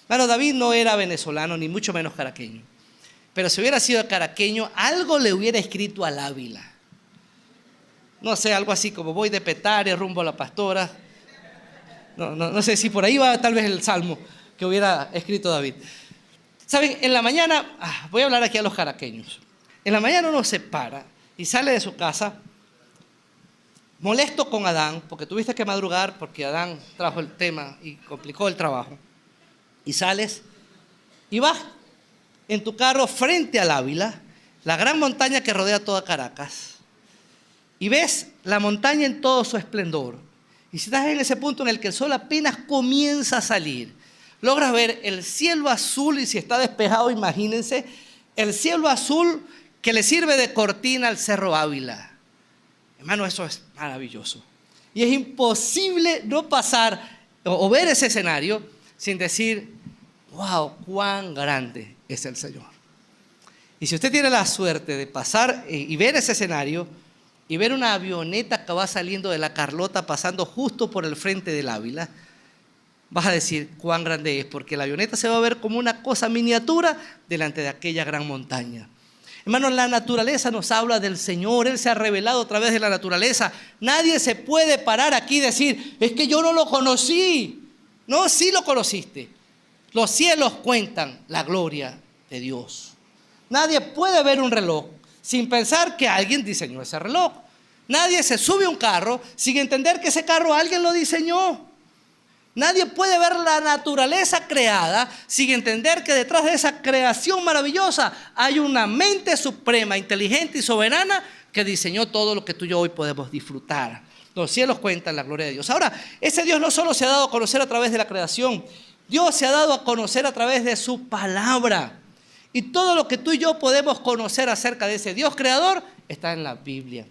Bueno, David no era venezolano ni mucho menos caraqueño. Pero si hubiera sido caraqueño, algo le hubiera escrito al Ávila. No sé, algo así como voy de Petare rumbo a la Pastora. No sé si por ahí va tal vez el salmo que hubiera escrito David. Saben, en la mañana, voy a hablar aquí a los caraqueños. En la mañana uno se para y sale de su casa molesto con Adán, porque tuviste que madrugar, porque Adán trajo el tema y complicó el trabajo. Y sales y vas en tu carro frente al Ávila, la gran montaña que rodea toda Caracas, y ves la montaña en todo su esplendor. Y si estás en ese punto en el que el sol apenas comienza a salir, logras ver el cielo azul, y si está despejado, imagínense, el cielo azul que le sirve de cortina al Cerro Ávila. Hermano, eso es maravilloso. Y es imposible no pasar o ver ese escenario sin decir, wow, cuán grande es el Señor. Y si usted tiene la suerte de pasar y ver ese escenario y ver una avioneta que va saliendo de la Carlota pasando justo por el frente del Ávila, vas a decir cuán grande es, porque la avioneta se va a ver como una cosa miniatura delante de aquella gran montaña. Hermanos, la naturaleza nos habla del Señor. Él se ha revelado a través de la naturaleza. Nadie se puede parar aquí y decir, es que yo no lo conocí. No, sí lo conociste. Los cielos cuentan la gloria de Dios. Nadie puede ver un reloj sin pensar que alguien diseñó ese reloj. Nadie se sube a un carro sin entender que ese carro alguien lo diseñó. Nadie puede ver la naturaleza creada sin entender que detrás de esa creación maravillosa hay una mente suprema, inteligente y soberana que diseñó todo lo que tú y yo hoy podemos disfrutar. Los cielos cuentan la gloria de Dios. Ahora, ese Dios no solo se ha dado a conocer a través de la creación, Dios se ha dado a conocer a través de su palabra. Y todo lo que tú y yo podemos conocer acerca de ese Dios creador está en la Biblia.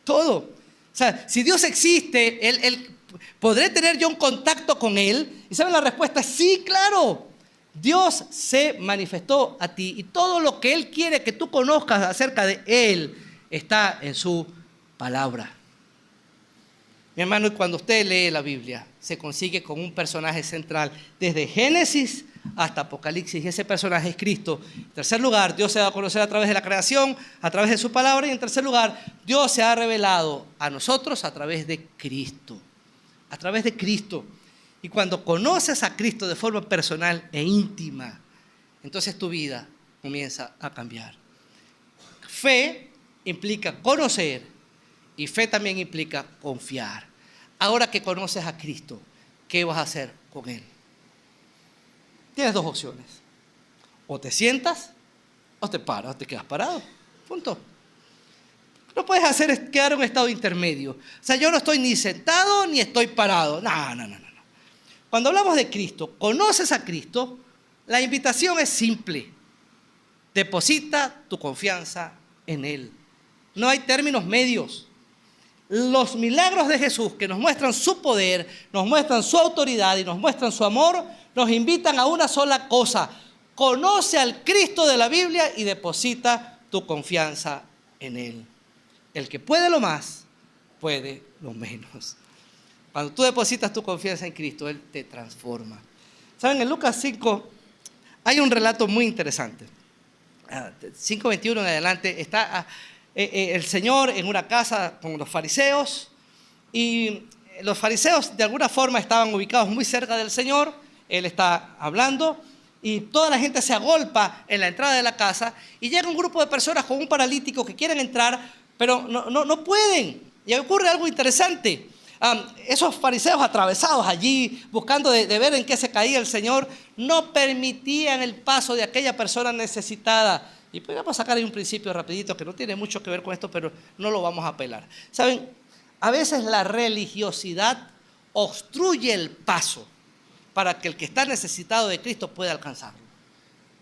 Todo. O sea, si Dios existe, ¿podré tener yo un contacto con Él? ¿Y saben la respuesta? Sí, claro. Dios se manifestó a ti y todo lo que Él quiere que tú conozcas acerca de Él está en su palabra. Mi hermano, y cuando usted lee la Biblia, se consigue con un personaje central desde Génesis hasta Apocalipsis, y ese personaje es Cristo. En tercer lugar, Dios se da a conocer a través de la creación, a través de su palabra, y en tercer lugar, Dios se ha revelado a nosotros a través de Cristo. A través de Cristo. Y cuando conoces a Cristo de forma personal e íntima, entonces tu vida comienza a cambiar. Fe implica conocer y fe también implica confiar. Ahora que conoces a Cristo, ¿qué vas a hacer con Él? Tienes dos opciones. O te sientas, o te paras, o te quedas parado. Punto. No puedes quedar en un estado intermedio. O sea, yo no estoy ni sentado ni estoy parado. No. Cuando hablamos de Cristo, conoces a Cristo, la invitación es simple. Deposita tu confianza en Él. No hay términos medios. Los milagros de Jesús que nos muestran su poder, nos muestran su autoridad y nos muestran su amor, nos invitan a una sola cosa. Conoce al Cristo de la Biblia y deposita tu confianza en Él. El que puede lo más, puede lo menos. Cuando tú depositas tu confianza en Cristo, Él te transforma. ¿Saben? En Lucas 5 hay un relato muy interesante. 5:21 en adelante está el Señor en una casa con los fariseos, y los fariseos de alguna forma estaban ubicados muy cerca del Señor. Él está hablando y toda la gente se agolpa en la entrada de la casa y llega un grupo de personas con un paralítico que quieren entrar, pero no pueden. Y ocurre algo interesante. Esos fariseos atravesados allí, buscando de ver en qué se caía el Señor, no permitían el paso de aquella persona necesitada. Y podríamos sacar ahí un principio rapidito que no tiene mucho que ver con esto, pero no lo vamos a apelar. ¿Saben? A veces la religiosidad obstruye el paso para que el que está necesitado de Cristo pueda alcanzarlo.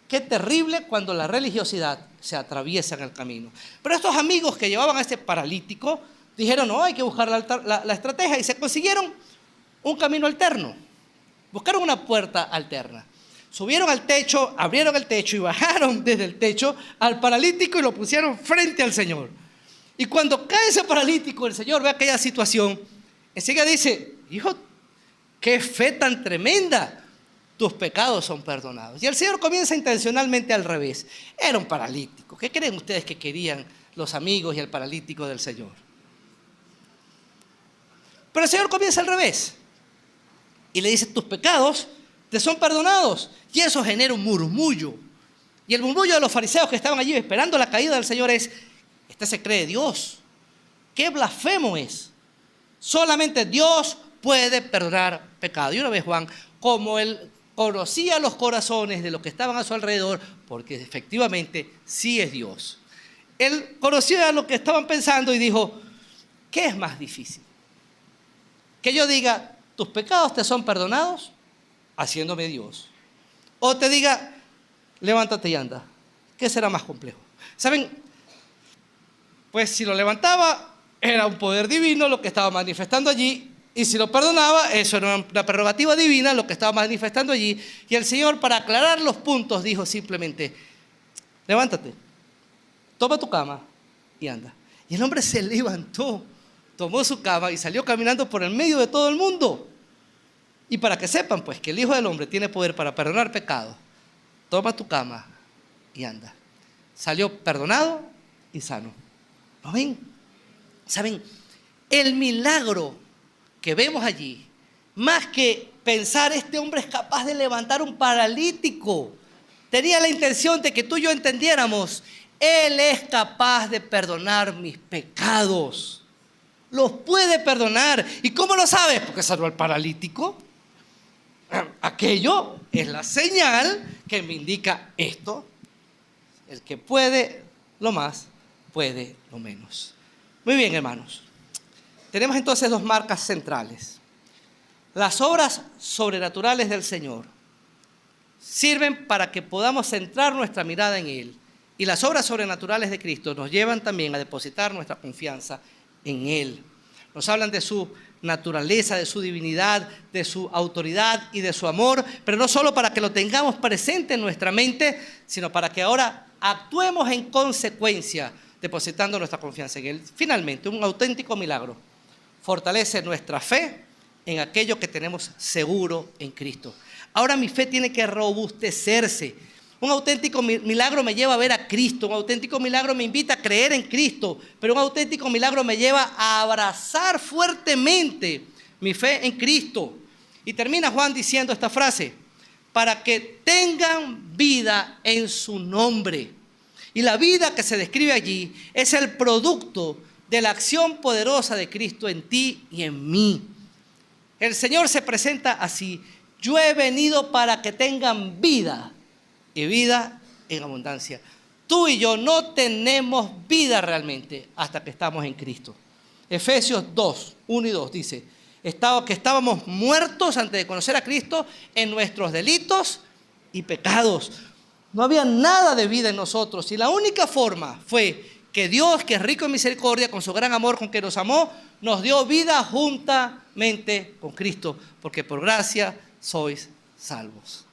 Qué terrible cuando la religiosidad se atraviesa en el camino. Pero estos amigos que llevaban a este paralítico dijeron, no, hay que buscar la estrategia, y se consiguieron un camino alterno. Buscaron una puerta alterna. Subieron al techo, abrieron el techo y bajaron desde el techo al paralítico y lo pusieron frente al Señor. Y cuando cae ese paralítico, el Señor ve aquella situación, enseguida dice, hijo, qué fe tan tremenda, tus pecados son perdonados. Y el Señor comienza intencionalmente al revés. Era un paralítico. ¿Qué creen ustedes que querían los amigos y el paralítico del Señor? Pero el Señor comienza al revés y le dice, tus pecados te son perdonados. Y eso genera un murmullo. Y el murmullo de los fariseos que estaban allí esperando la caída del Señor es, este se cree Dios. ¡Qué blasfemo es! Solamente Dios puede perdonar pecado. Y una vez Juan, como él conocía los corazones de los que estaban a su alrededor, porque efectivamente sí es Dios, él conocía lo que estaban pensando y dijo, ¿qué es más difícil? Que yo diga, tus pecados te son perdonados, haciéndome Dios. O te diga, levántate y anda. ¿Qué será más complejo? ¿Saben? Pues si lo levantaba, era un poder divino lo que estaba manifestando allí. Y si lo perdonaba, eso era una prerrogativa divina lo que estaba manifestando allí. Y el Señor, para aclarar los puntos, dijo simplemente, levántate, toma tu cama y anda. Y el hombre se levantó, tomó su cama y salió caminando por el medio de todo el mundo. Y para que sepan, pues, que el Hijo del Hombre tiene poder para perdonar pecados, toma tu cama y anda. Salió perdonado y sano. ¿Lo ven? ¿Saben? El milagro que vemos allí, más que pensar, este hombre es capaz de levantar un paralítico, tenía la intención de que tú y yo entendiéramos, Él es capaz de perdonar mis pecados. Los puede perdonar. ¿Y cómo lo sabes? Porque sanó al paralítico. Aquello es la señal que me indica esto. El que puede lo más, puede lo menos. Muy bien, hermanos. Tenemos entonces dos marcas centrales. Las obras sobrenaturales del Señor sirven para que podamos centrar nuestra mirada en Él. Y las obras sobrenaturales de Cristo nos llevan también a depositar nuestra confianza en Él. Nos hablan de su naturaleza, de su divinidad, de su autoridad y de su amor, pero no solo para que lo tengamos presente en nuestra mente, sino para que ahora actuemos en consecuencia, depositando nuestra confianza en Él. Finalmente, un auténtico milagro fortalece nuestra fe en aquello que tenemos seguro en Cristo. Ahora mi fe tiene que robustecerse. Un auténtico milagro me lleva a ver a Cristo, un auténtico milagro me invita a creer en Cristo, pero un auténtico milagro me lleva a abrazar fuertemente mi fe en Cristo. Y termina Juan diciendo esta frase, para que tengan vida en su nombre. Y la vida que se describe allí es el producto de la acción poderosa de Cristo en ti y en mí. El Señor se presenta así, yo he venido para que tengan vida y vida en abundancia. Tú y yo no tenemos vida realmente hasta que estamos en Cristo. Efesios 2, 1 y 2 dice, que estábamos muertos antes de conocer a Cristo en nuestros delitos y pecados. No había nada de vida en nosotros y la única forma fue que Dios, que es rico en misericordia, con su gran amor con que nos amó, nos dio vida juntamente con Cristo, porque por gracia sois salvos.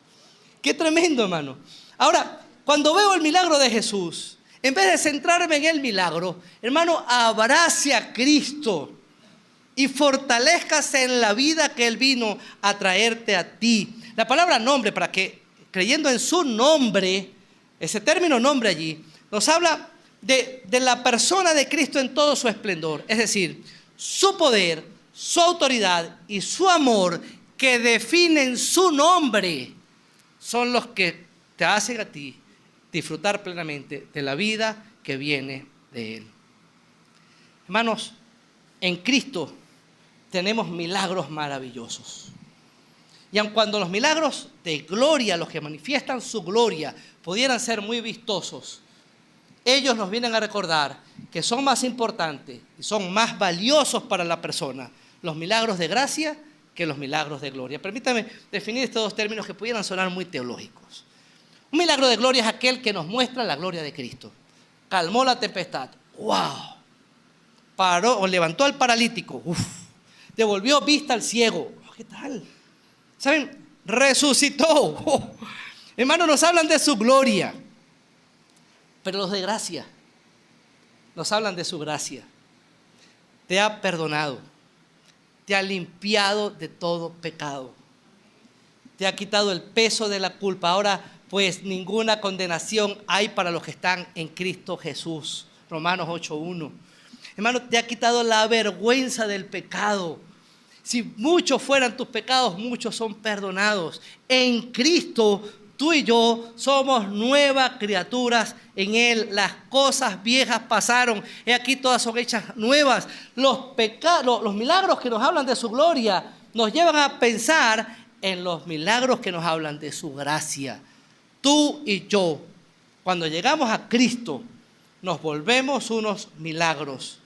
Qué tremendo, hermano. Ahora, cuando veo el milagro de Jesús, en vez de centrarme en el milagro, hermano, abrace a Cristo y fortalézcase en la vida que Él vino a traerte a ti. La palabra nombre, para que creyendo en su nombre, ese término nombre allí, nos habla de la persona de Cristo en todo su esplendor. Es decir, su poder, su autoridad y su amor que definen su nombre. son los que te hacen a ti disfrutar plenamente de la vida que viene de Él. Hermanos, en Cristo tenemos milagros maravillosos. Y aun cuando los milagros de gloria, los que manifiestan su gloria, pudieran ser muy vistosos, ellos nos vienen a recordar que son más importantes y son más valiosos para la persona los milagros de gracia que los milagros de gloria. Permítame definir estos dos términos que pudieran sonar muy teológicos. Un milagro de gloria es aquel que nos muestra la gloria de Cristo. Calmó la tempestad. ¡Wow! Paró o levantó al paralítico. ¡Uf! Devolvió vista al ciego. ¿Qué tal? ¿Saben? Resucitó. ¡Oh! Hermanos, nos hablan de su gloria. Pero los de gracia nos hablan de su gracia. Te ha perdonado. Te ha limpiado de todo pecado. Te ha quitado el peso de la culpa. Ahora, pues, ninguna condenación hay para los que están en Cristo Jesús. Romanos 8:1. Hermano, te ha quitado la vergüenza del pecado. Si muchos fueran tus pecados, muchos son perdonados. En Cristo, tú y yo somos nuevas criaturas en Él. Las cosas viejas pasaron. He aquí todas son hechas nuevas. Los milagros que nos hablan de su gloria nos llevan a pensar en los milagros que nos hablan de su gracia. Tú y yo, cuando llegamos a Cristo, nos volvemos unos milagros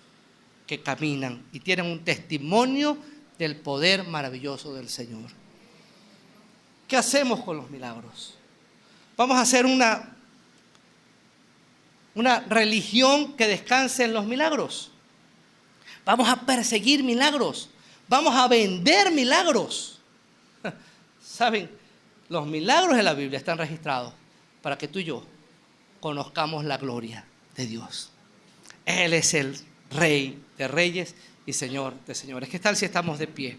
que caminan y tienen un testimonio del poder maravilloso del Señor. ¿Qué hacemos con los milagros? Vamos a hacer una religión que descanse en los milagros. Vamos a perseguir milagros. Vamos a vender milagros. ¿Saben? Los milagros de la Biblia están registrados para que tú y yo conozcamos la gloria de Dios. Él es el Rey de reyes y Señor de señores. ¿Qué tal si estamos de pie?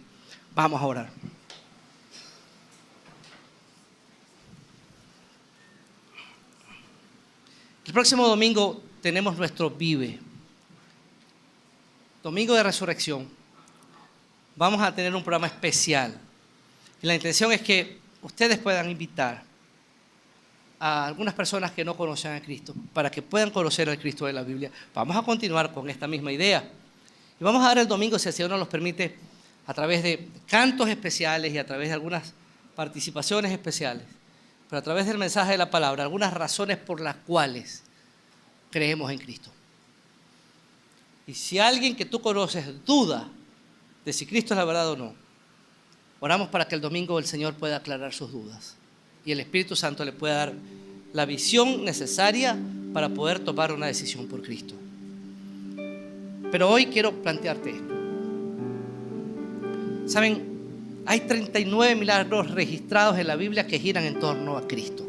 Vamos a orar. El próximo domingo tenemos nuestro Vive, Domingo de Resurrección. Vamos a tener un programa especial. Y la intención es que ustedes puedan invitar a algunas personas que no conocen a Cristo para que puedan conocer al Cristo de la Biblia. Vamos a continuar con esta misma idea. Y vamos a dar el domingo, si el Señor nos los permite, a través de cantos especiales y a través de algunas participaciones especiales, pero a través del mensaje de la palabra, algunas razones por las cuales creemos en Cristo. Y si alguien que tú conoces duda de si Cristo es la verdad o no, oramos para que el domingo el Señor pueda aclarar sus dudas y el Espíritu Santo le pueda dar la visión necesaria para poder tomar una decisión por Cristo. Pero hoy quiero plantearte esto. ¿Saben? Hay 39 milagros registrados en la Biblia que giran en torno a Cristo.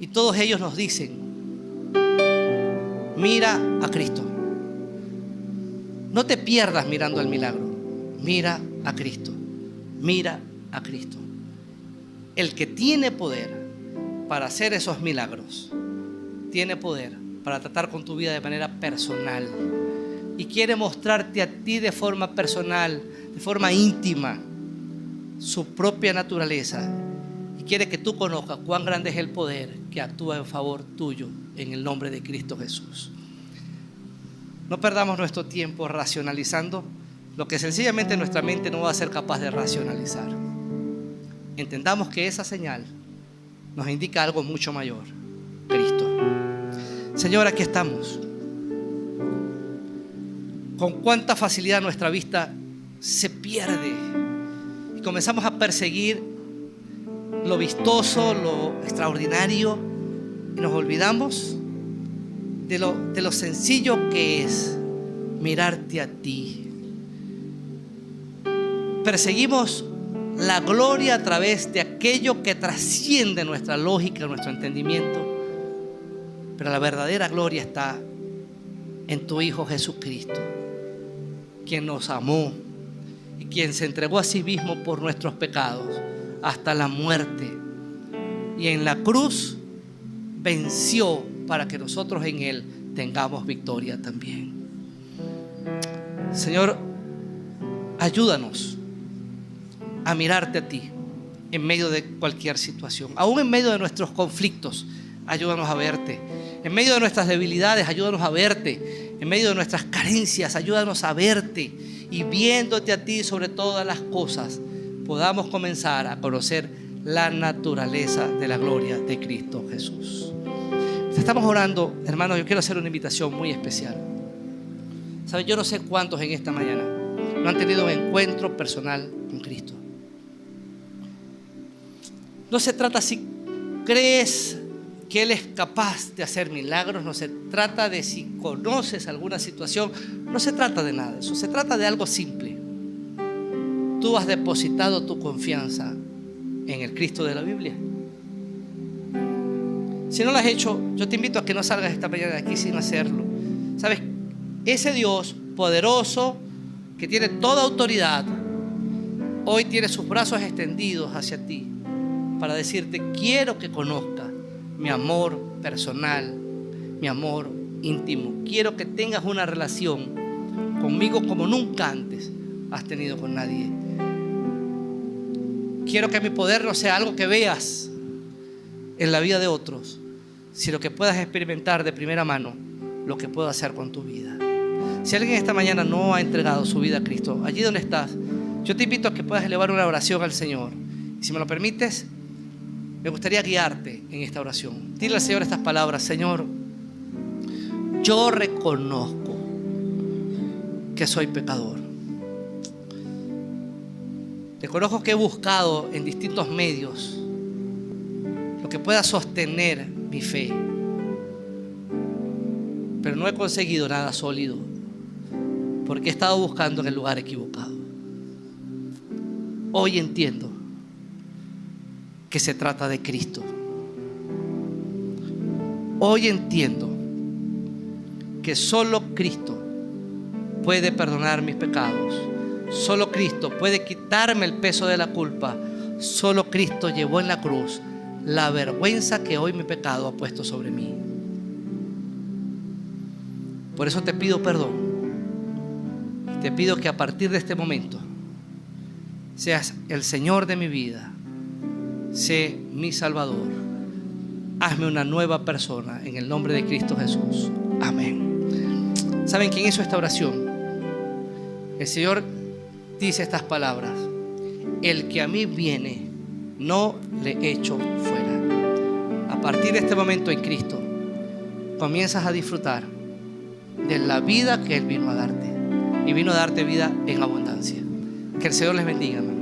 Y todos ellos nos dicen, mira a Cristo. No te pierdas mirando al milagro. Mira a Cristo. Mira a Cristo. El que tiene poder para hacer esos milagros, tiene poder para tratar con tu vida de manera personal. Y quiere mostrarte a ti de forma personal, de forma íntima, su propia naturaleza. Y quiere que tú conozcas cuán grande es el poder que actúa en favor tuyo en el nombre de Cristo Jesús. No perdamos nuestro tiempo racionalizando lo que sencillamente nuestra mente no va a ser capaz de racionalizar. Entendamos que esa señal nos indica algo mucho mayor: Cristo. Señor, aquí estamos. Con cuánta facilidad nuestra vista se pierde y comenzamos a perseguir lo vistoso, lo extraordinario, y nos olvidamos de lo sencillo que es mirarte a ti. Perseguimos la gloria a través de aquello que trasciende nuestra lógica, nuestro entendimiento, pero la verdadera gloria está en tu Hijo Jesucristo, quien nos amó y quien se entregó a sí mismo por nuestros pecados hasta la muerte, y en la cruz venció para que nosotros en Él tengamos victoria también. Señor, ayúdanos a mirarte a ti en medio de cualquier situación. Aún en medio de nuestros conflictos, ayúdanos a verte. En medio de nuestras debilidades, ayúdanos a verte. En medio de nuestras carencias, ayúdanos a verte. Y viéndote a ti sobre todas las cosas, podamos comenzar a conocer la naturaleza de la gloria de Cristo Jesús. Estamos orando, hermanos. Yo quiero hacer una invitación muy especial. ¿Saben? Yo no sé cuántos en esta mañana no han tenido un encuentro personal con Cristo. No se trata si crees que Él es capaz de hacer milagros, no se trata de si conoces alguna situación, no se trata de nada de eso, se trata de algo simple. Tú has depositado tu confianza en el Cristo de la Biblia. Si no lo has hecho, yo te invito a que no salgas esta mañana de aquí sin hacerlo. ¿Sabes? Ese Dios poderoso que tiene toda autoridad, hoy tiene sus brazos extendidos hacia ti para decirte: quiero que conozcas mi amor personal, mi amor íntimo. Quiero que tengas una relación conmigo como nunca antes has tenido con nadie. Quiero que mi poder no sea algo que veas en la vida de otros, sino que puedas experimentar de primera mano lo que puedo hacer con tu vida. Si alguien esta mañana no ha entregado su vida a Cristo, allí donde estás, yo te invito a que puedas elevar una oración al Señor. Y si me lo permites, me gustaría guiarte en esta oración. Dile al Señor estas palabras: Señor, yo reconozco que soy pecador. Reconozco que he buscado en distintos medios lo que pueda sostener mi fe, pero no he conseguido nada sólido, porque he estado buscando en el lugar equivocado. Hoy entiendo que se trata de Cristo. Hoy entiendo que solo Cristo puede perdonar mis pecados. Solo Cristo puede quitarme el peso de la culpa. Solo Cristo llevó en la cruz la vergüenza que hoy mi pecado ha puesto sobre mí. Por eso te pido perdón. Y te pido que a partir de este momento seas el Señor de mi vida. Sé mi Salvador. Hazme una nueva persona en el nombre de Cristo Jesús. Amén. ¿Saben quién hizo esta oración? El Señor dice estas palabras: el que a mí viene, no le echo fuera. A partir de este momento en Cristo, comienzas a disfrutar de la vida que Él vino a darte. Y vino a darte vida en abundancia. Que el Señor les bendiga, hermano.